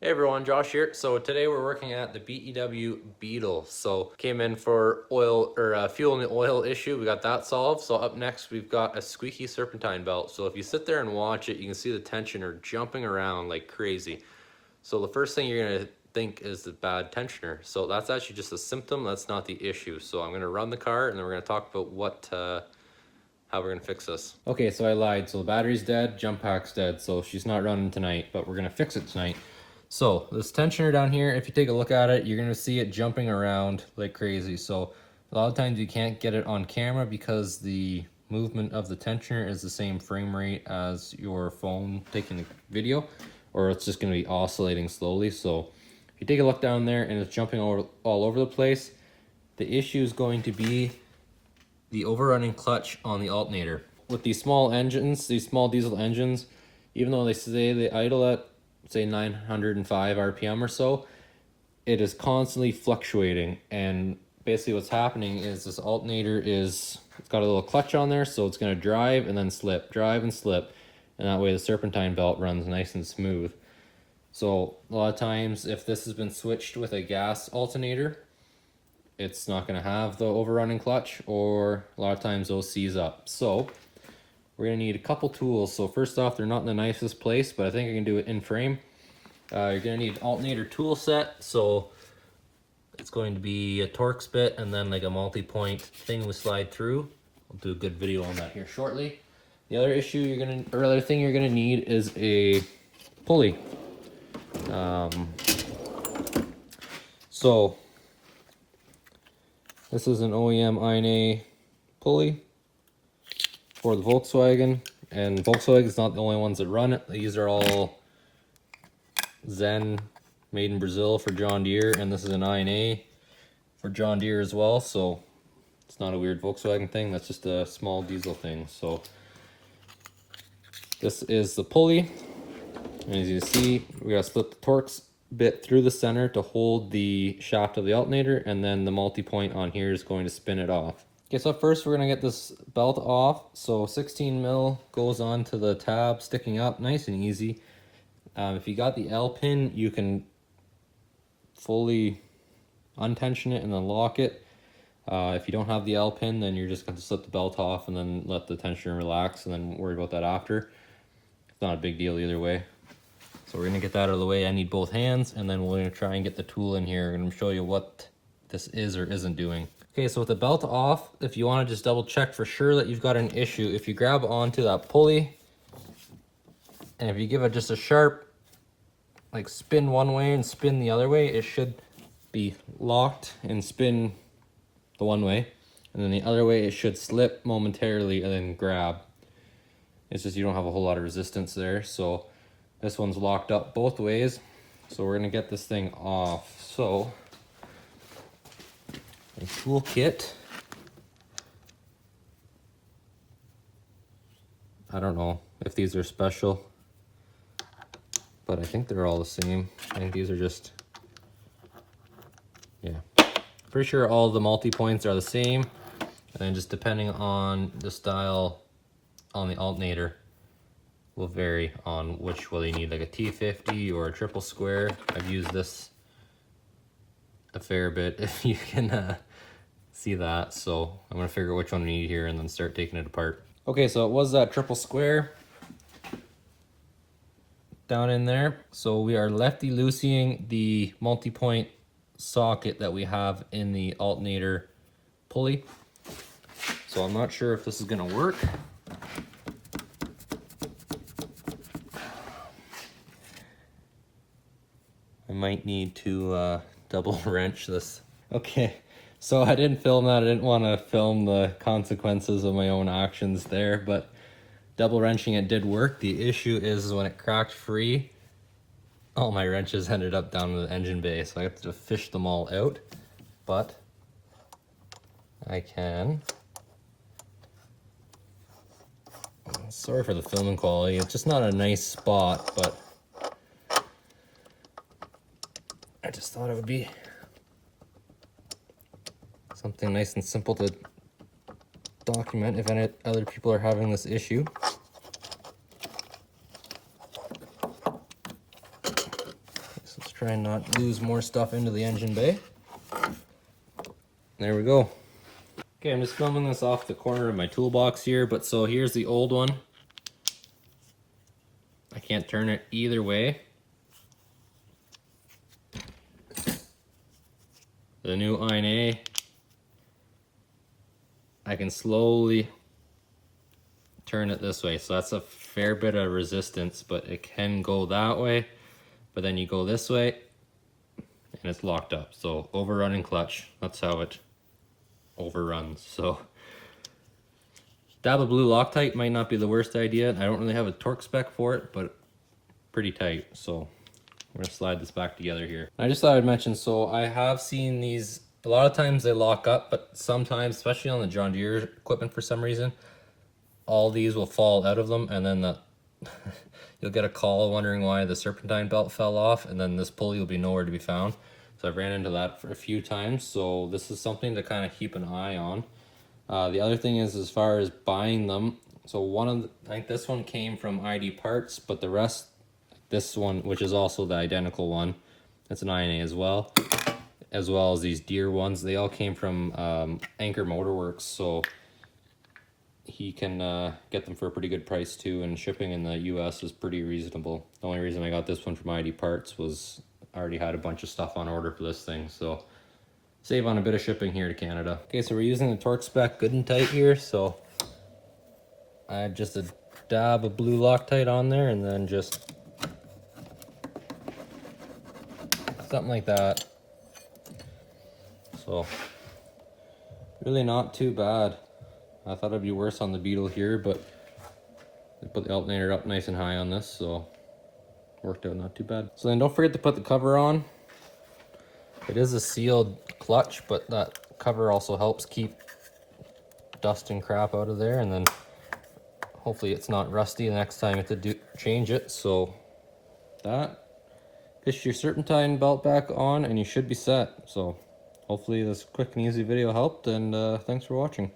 Hey everyone, Josh here. So today we're working at the BEW Beetle. So came in for oil or fuel in the oil issue. We got that solved. So up next we've got a squeaky serpentine belt. So if you sit there and watch it, you can see the tensioner jumping around like crazy. So the first thing you're gonna think is the bad tensioner. So that's actually just a symptom. That's not the issue. So I'm gonna run the car and then we're gonna talk about how we're gonna fix this. Okay, so I lied. So the battery's dead, jump pack's dead. So she's not running tonight, but we're gonna fix it tonight. So this tensioner down here, if you take a look at it, you're gonna see it jumping around like crazy. So a lot of times you can't get it on camera because the movement of the tensioner is the same frame rate as your phone taking the video, or it's just gonna be oscillating slowly. So if you take a look down there and it's jumping all over the place, the issue is going to be the overrunning clutch on the alternator. With these small engines, these small diesel engines, even though they say they idle at say 905 RPM or so, it is constantly fluctuating. And basically what's happening is this alternator it's got a little clutch on there, so it's going to drive and then slip, drive and slip, and that way the serpentine belt runs nice and smooth. So a lot of times if this has been switched with a gas alternator, it's not going to have the overrunning clutch, or a lot of times those seize up. So we're going to need a couple tools. So first off, they're not in the nicest place, but I think I can do it in frame. You're going to need an alternator tool set. So it's going to be a Torx bit and then like a multi-point thing we slide through. I'll do a good video on that here shortly. The other other thing you're going to need is a pulley. So this is an OEM INA pulley for the Volkswagen, and Volkswagen's not the only ones that run it. These are all Zen, made in Brazil for John Deere, and this is an INA for John Deere as well, so it's not a weird Volkswagen thing, that's just a small diesel thing. So this is the pulley, and as you see, we gotta slip the Torx bit through the center to hold the shaft of the alternator, and then the multi-point on here is going to spin it off. Okay, so first we're gonna get this belt off. So 16 mil goes onto the tab sticking up, nice and easy. If you got the L pin, you can fully untension it and then lock it. If you don't have the L pin, then you're just going to slip the belt off and then let the tensioner relax and then worry about that after. It's not a big deal either way. So we're gonna get that out of the way. I need both hands, and then we're gonna try and get the tool in here and show you what this is or isn't doing. Okay, so with the belt off, if you want to just double check for sure that you've got an issue, if you grab onto that pulley, and if you give it just a sharp, like spin one way and spin the other way, it should be locked and spin the one way, and then the other way it should slip momentarily and then grab. It's just you don't have a whole lot of resistance there. So this one's locked up both ways. So we're gonna get this thing off. So a toolkit. I don't know if these are special, but I think they're all the same. I think these are just, yeah. Pretty sure all the multi-points are the same. And then just depending on the style on the alternator will vary on which, whether you need like a T50 or a triple square. I've used this a fair bit, if you can see that. So I'm gonna figure out which one we need here and then start taking it apart. Okay, so it was that triple square down in there. So we are lefty-looseying the multi-point socket that we have in the alternator pulley. So I'm not sure if this is gonna work. I might need to double wrench this. Okay, so I didn't film that. I didn't want to film the consequences of my own actions there, but double wrenching it did work. The issue is when it cracked free, all my wrenches ended up down in the engine bay, so I have to fish them all out. But I can. Sorry for the filming quality. It's just not a nice spot, but I just thought it would be something nice and simple to document if any other people are having this issue. Try and not lose more stuff into the engine bay. There we go. Okay, I'm just filming this off the corner of my toolbox here, but so here's the old one. I can't turn it either way. The new INA, I can slowly turn it this way, so that's a fair bit of resistance, but it can go that way, but then you go this way and it's locked up. So overrunning clutch, that's how it overruns. So dab of blue Loctite might not be the worst idea. I don't really have a torque spec for it, but pretty tight. So I'm gonna slide this back together here. I just thought I'd mention, so I have seen these, a lot of times they lock up, but sometimes, especially on the John Deere equipment for some reason, all these will fall out of them, and then you'll get a call wondering why the serpentine belt fell off, and then this pulley will be nowhere to be found. So I've ran into that for a few times, so this is something to kind of keep an eye on. The other thing is, as far as buying them, so I think this one came from ID Parts, but the rest, this one, which is also the identical one, it's an INA as well as these Deere ones, they all came from Anchor Motorworks, so he can get them for a pretty good price too, and shipping in the US is pretty reasonable. The only reason I got this one from ID Parts was I already had a bunch of stuff on order for this thing, so save on a bit of shipping here to Canada. Okay, so we're using the torque spec good and tight here, so I had just a dab of blue Loctite on there, and then just something like that. So really not too bad. I thought it'd be worse on the Beetle here, but they put the alternator up nice and high on this, so worked out not too bad. So then don't forget to put the cover on. It is a sealed clutch, but that cover also helps keep dust and crap out of there, and then hopefully it's not rusty the next time you have to change it. So that, push your serpentine belt back on and you should be set. So hopefully this quick and easy video helped, and thanks for watching.